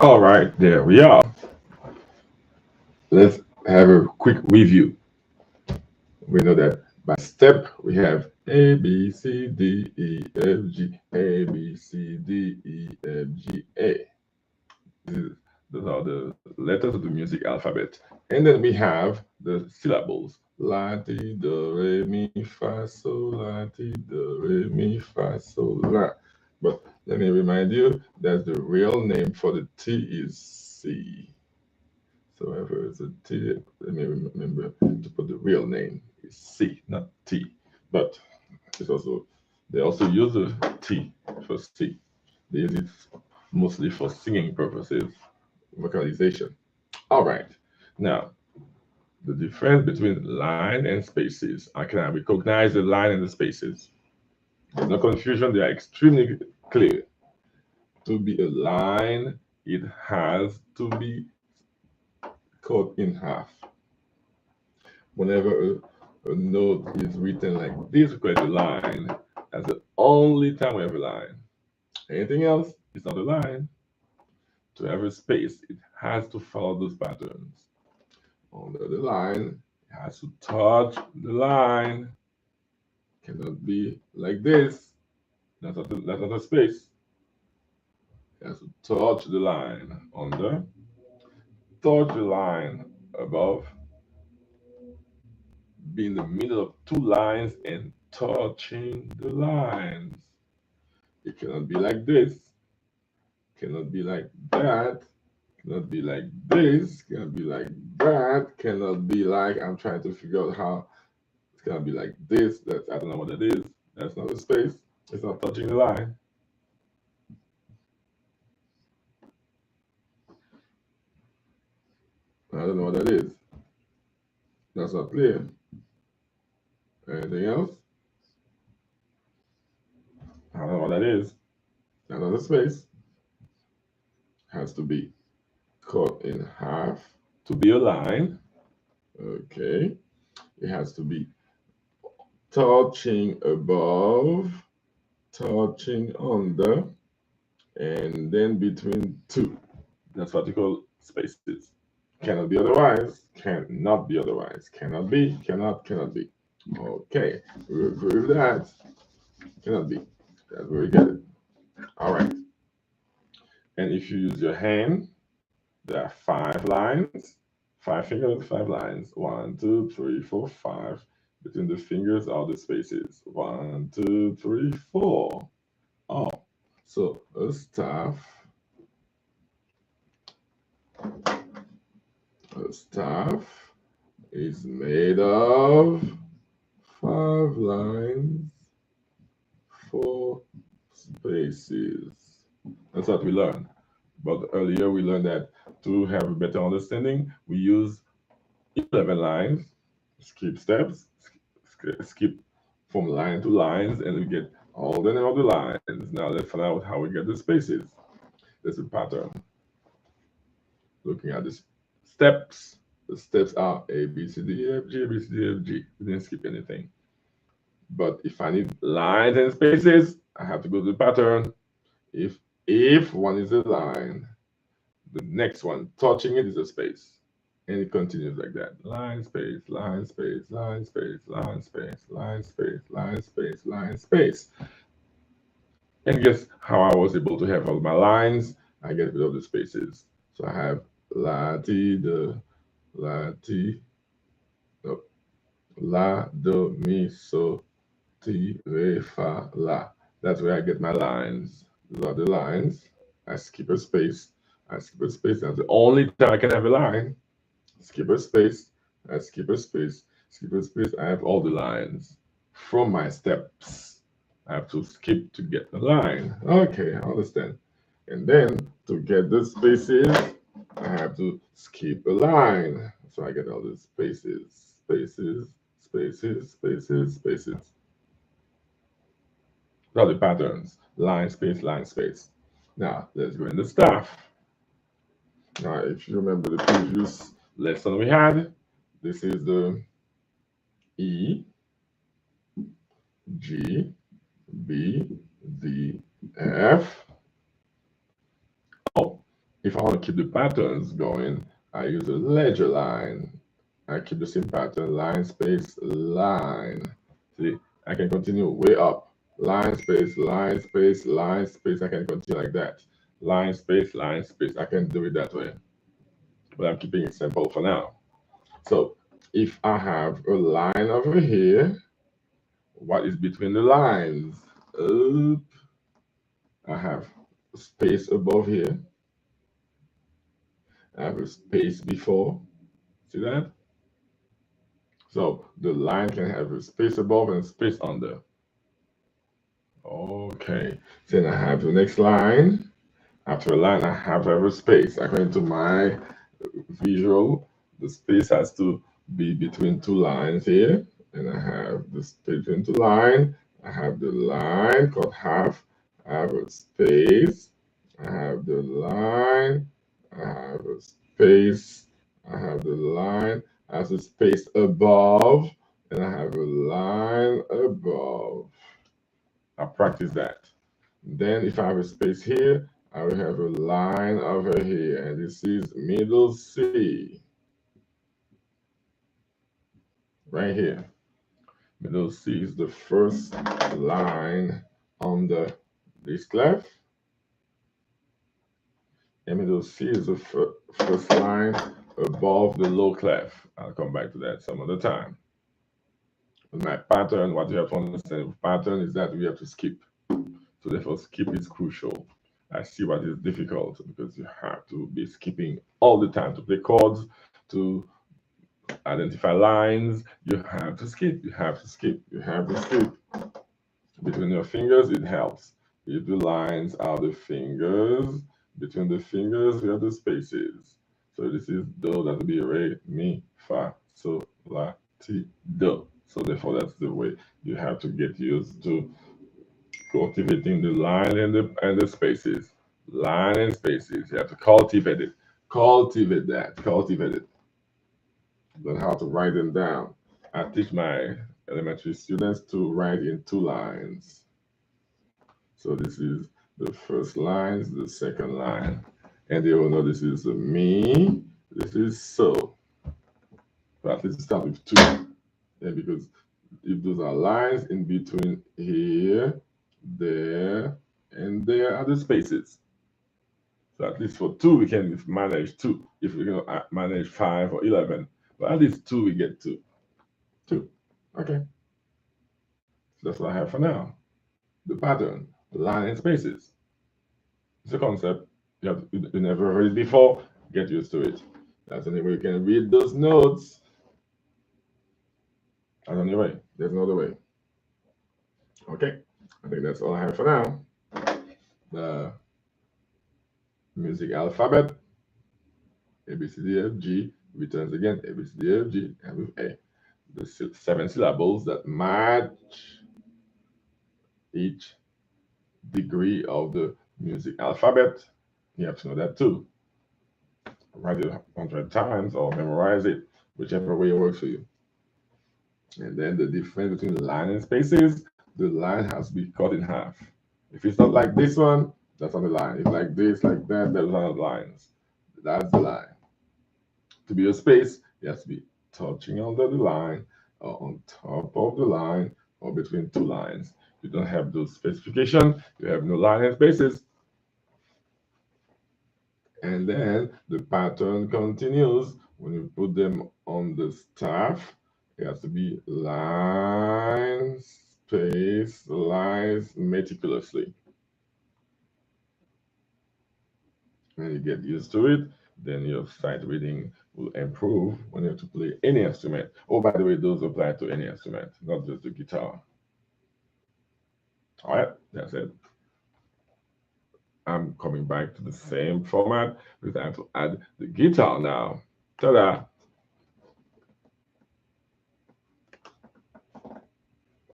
All right, there we are. Let's have a quick review. We know that by step we have A, B, C, D, E, F, G, A, B, C, D, E, F, G, A. This is, those are the letters of the music alphabet. And then we have the syllables. La, ti, do, re, mi, fa, sol, la, ti, do, re, mi, fa, sol, la. But let me remind you that the real name for the T is C. So whenever it's a T, let me remember to put the real name is C, not T. But it's also they also use the T for C. They use it mostly for singing purposes, vocalization. All right. Now the difference between line and spaces. I can recognize the line and the spaces. There's no confusion. They are extremely clear. To be a line, it has to be cut in half. Whenever a note is written like this, we call it a line. That's the only time we have a line. Anything else is not a line. To have a space, it has to follow those patterns. Under the line, it has to touch the line. Cannot be like this. That's not a space. It has to touch the line. Under, touch the line. Above, be in the middle of two lines and touching the lines. It cannot be like this, cannot be like that, cannot be like this, cannot be like that, cannot be like I'm trying to figure out how it's gonna be like this. That I don't know what that is. That's not a space. It's not touching the line. I don't know what that is. That's not clear. Anything else? I don't know what that is. Another space has to be cut in half to be a line. Okay. It has to be touching above, touching under, and then between two. That's what you call spaces. Cannot be otherwise. Cannot be otherwise. Cannot be. Cannot be. Okay. We agree with that. Cannot be. That's where we get it. All right. And if you use your hand, there are five lines. Five fingers, five lines. One, two, three, four, five. Between the fingers are the spaces. One, two, three, four. Oh, so a staff is made of five lines, four spaces. That's what we learned. But earlier we learned that to have a better understanding, we use 11 lines, skip steps, skip from line to lines, and we get all the name of the lines. Now let's find out how we get the spaces. There's a pattern. Looking at the steps, the steps are A, B, C, D, E, F, G, A, B, C, D, E, F, G. We didn't skip anything. But if I need lines and spaces, I have to go to the pattern. If one is a line, the next one touching it is a space. And it continues like that. Line, space, line, space, line, space, line, space, line, space, line, space, line, space. And guess how I was able to have all my lines? I get rid of the spaces. So I have la, ti, the, la, ti, no, la, do, mi, so, ti, re, fa, la. That's where I get my lines. Those are the lines. I skip a space. I skip a space. That's the only time I can have a line. Skip a space. I skip a space. Skip a space. I have all the lines from my steps. I have to skip to get the line. Okay, I understand. And then to get the spaces, I have to skip a line. So I get all the spaces, spaces, spaces, spaces, spaces. Those are the patterns. Line, space, line, space. Now, let's go in the staff. Now, if you remember the previous lesson we had, this is the E, G, B, D, F. Oh, if I want to keep the patterns going, I use a ledger line. I keep the same pattern, line, space, line. See, I can continue way up. Line, space, line, space, line, space. I can continue like that. Line, space, line, space. I can do it that way. But I'm keeping it simple for now. So if I have a line over here, what is between the lines? I have space above here. I have a space before. See that? So the line can have a space above and space under. Okay. Then I have the next line. After a line, I have a space. According to my visual, the space has to be between two lines here. And I have the space between two lines. I have the line cut half. I have a space. I have the line. I have a space. I have the line. I have a space above. And I have a line above. I practice that. Then if I have a space here, I will have a line over here. And this is middle C. Right here. Middle C is the first line under this clef. And middle C is the first line above the low clef. I'll come back to that some other time. With my pattern, what you have to understand with pattern is that we have to skip. So therefore, skip is crucial. I see what is difficult because you have to be skipping all the time to play chords, to identify lines. You have to skip. You have to skip. You have to skip. Between your fingers, it helps. If the lines are the fingers, between the fingers, we have the spaces. So this is do, that will be re, mi, fa, so, la, ti, do. So therefore, that's the way you have to get used to cultivating the line and the spaces. Line and spaces. You have to cultivate it. Cultivate that. Cultivate it. Learn how to write them down. I teach my elementary students to write in two lines. So this is the first line, the second line. And they will know this is a me, this is so. But at least start with two. Yeah, because if those are lines in between here, there, and there are the spaces. So at least for two, we can manage two. If we can manage 5 or 11, but at least two, we get two. Two. Okay. So that's what I have for now. The pattern, the line and spaces. It's a concept. You never heard it before. Get used to it. That's the only way you can read those notes. That's the only way. There's no other way. Okay. I think that's all I have for now. The music alphabet. A, B, C, D, F, G. Returns again. A, B, C, D, F, G. And with A. The 7 syllables that match each degree of the music alphabet. You have to know that too. Write it 100 times or memorize it, whichever way works for you. And then the difference between line and spaces, the line has to be cut in half. If it's not like this one, that's on the line. If like this, like that, those are the lines. That's the line. To be a space, it has to be touching under the line or on top of the line or between two lines. You don't have those specifications, you have no line and spaces. And then the pattern continues. When you put them on the staff, it has to be lines, space, lines meticulously. When you get used to it, then your sight reading will improve when you have to play any instrument. Oh, by the way, those apply to any instrument, not just the guitar. All right, that's it. I'm coming back to the same format because I have to add the guitar now. Ta-da!